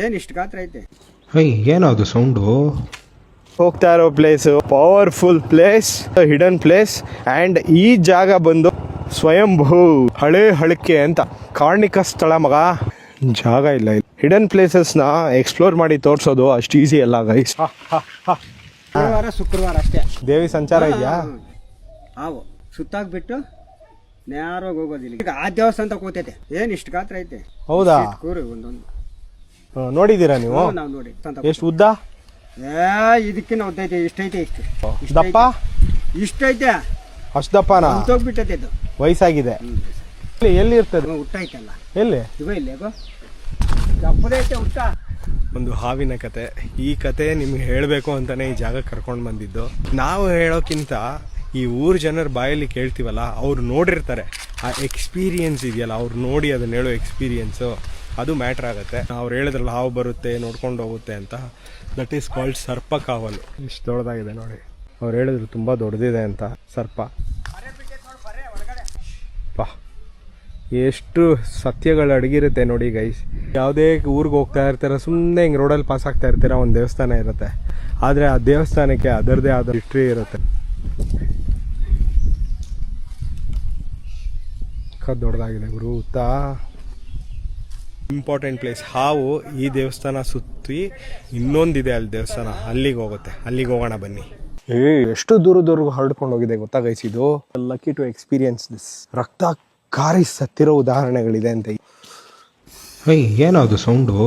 ಏನ್ ಇಷ್ಟು ಗಾತ್ರ ಐತೆ? ಏನದು ಸೌಂಡು? ಹೋಗ್ತಾ ಇರೋ place powerful place, hidden place. And ಈ ಜಾಗ ಬಂದು ಸ್ವಯಂಭೂ ಹಳೆ ಹಳಕೆ ಅಂತ ಕಾರ್ಣಿಕ ಸ್ಥಳ ಮಗ. ಜಾಗ ಇಲ್ಲ. ಹಿಡನ್ ಪ್ಲೇಸಸ್ನ ಎಕ್ಸ್ಪ್ಲೋರ್ ಮಾಡಿ ತೋರಿಸೋದು ಅಷ್ಟು ಈಸಿ ಅಲ್ಲ ಗೈಸ್. ಶುಕ್ರವಾರ ಅಷ್ಟೇ ದೇವಿ ಸಂಚಾರ ಇದೆಯಾ? ಹಾವು ಸುತ್ತಾಕ್ಬಿಟ್ಟು ನೇರವಾಗಿ ಹೋಗೋದಿಲ್ಲ. ಈಗ ಆ ದೇವಸ್ಥಾನ ಕೂತೈತೆ. ಏನ್ ಇಷ್ಟು ಗಾತ್ರ ಐತೆ? ಹೌದಾ? ಕೂರು ಒಂದೊಂದು ನೋಡಿದ್ದೀರಾ ನೀವು? ನಾವು ನೋಡಿ. ಎಷ್ಟು ಉದ್ದ? ಇದಕ್ಕಿನ್ನ ಉದ್ದೈತೆ. ಇಷ್ಟೈತೆ. ಇಷ್ಟು ದಪ್ಪ? ಇಷ್ಟೈತೆ. ಅಷ್ಟು ದಪ್ಪನಾ? ಹೋಗ್ಬಿಟ್ಟೈತೆ ಇದು. ವಯಸ್ಸಾಗಿದೆ. ಎಲ್ಲಿ ಇರ್ತದೆ? ಹುಟ್ಟೈತಲ್ಲ ಎಲ್ಲಿ? ಇವ ಇಲ್ಲಿ ದಪ್ಪದೈತೆ ಹುಟ್ಟ. ಒಂದು ಹಾವಿನ ಕತೆ. ಈ ಕತೆ ನಿಮ್ಗೆ ಹೇಳಬೇಕು ಅಂತಾನೆ ಈ ಜಾಗ ಕರ್ಕೊಂಡು ಬಂದಿದ್ದು. ನಾವು ಹೇಳೋಕ್ಕಿಂತ ಈ ಊರು ಜನರ ಬಾಯಲ್ಲಿ ಕೇಳ್ತೀವಲ್ಲ, ಅವ್ರು ನೋಡಿರ್ತಾರೆ. ಆ ಎಕ್ಸ್ಪೀರಿಯನ್ಸ್ ಇದೆಯಲ್ಲ, ಅವ್ರು ನೋಡಿ ಅದನ್ನ ಹೇಳೋ ಎಕ್ಸ್ಪೀರಿಯನ್ಸು ಅದು ಮ್ಯಾಟ್ರ್ ಆಗುತ್ತೆ. ಅವ್ರು ಹೇಳಿದ್ರಲ್ಲ ಹಾವು ಬರುತ್ತೆ ನೋಡ್ಕೊಂಡು ಹೋಗುತ್ತೆ ಅಂತ, ದಟ್ ಈಸ್ ಕಾಲ್ಡ್ ಸರ್ಪ ಕಾವಲು. ಇಷ್ಟು ದೊಡ್ಡದಾಗಿದೆ ನೋಡಿ. ಅವ್ರು ಹೇಳಿದ್ರು ತುಂಬ ದೊಡ್ಡದಿದೆ ಅಂತ ಸರ್ಪ. ಪಾ ಎಷ್ಟು ಸತ್ಯಗಳು ಅಡಗಿರುತ್ತೆ ನೋಡಿ ಗೈಸ್. ಯಾವುದೇ ಊರಿಗೆ ಹೋಗ್ತಾ ಇರ್ತೀರ, ಸುಮ್ಮನೆ ಹಿಂಗೆ ರೋಡಲ್ಲಿ ಪಾಸ್ ಆಗ್ತಾ ಇರ್ತೀರ, ಒಂದು ದೇವಸ್ಥಾನ ಇರುತ್ತೆ. ಆದರೆ ಆ ದೇವಸ್ಥಾನಕ್ಕೆ ಅದರದೇ ಆದ ಹಿಸ್ಟ್ರಿ ಇರುತ್ತೆ. ದೊಡ್ಡದಾಗಿದೆ ಗುರು. ಉತ್ತಾ ಇಂಪಾರ್ಟೆಂಟ್ ಪ್ಲೇಸ್. ಹಾವು ಈ ದೇವಸ್ಥಾನ ಸುತ್ತಿ ಇನ್ನೊಂದಿದೆ ಅಲ್ಲಿ ದೇವಸ್ಥಾನ, ಅಲ್ಲಿಗೆ ಹೋಗುತ್ತೆ. ಅಲ್ಲಿಗೆ ಹೋಗೋಣ ಬನ್ನಿ. ಎಷ್ಟು ದೂರದವರೆಗೂ ಹರಡ್ಕೊಂಡು ಹೋಗಿದೆ ಗೊತ್ತಾ ಗೈಸ್. ಇದು ಲಕ್ಕಿ ಟು ಎಕ್ಸ್ಪೀರಿಯನ್ಸ್ ದಿಸ್. ರಕ್ತ ಕಾರಿ ಸತ್ತಿರೋ ಉದಾಹರಣೆಗಳಿದೆ ಅಂತ. ಏನದು ಸೌಂಡು?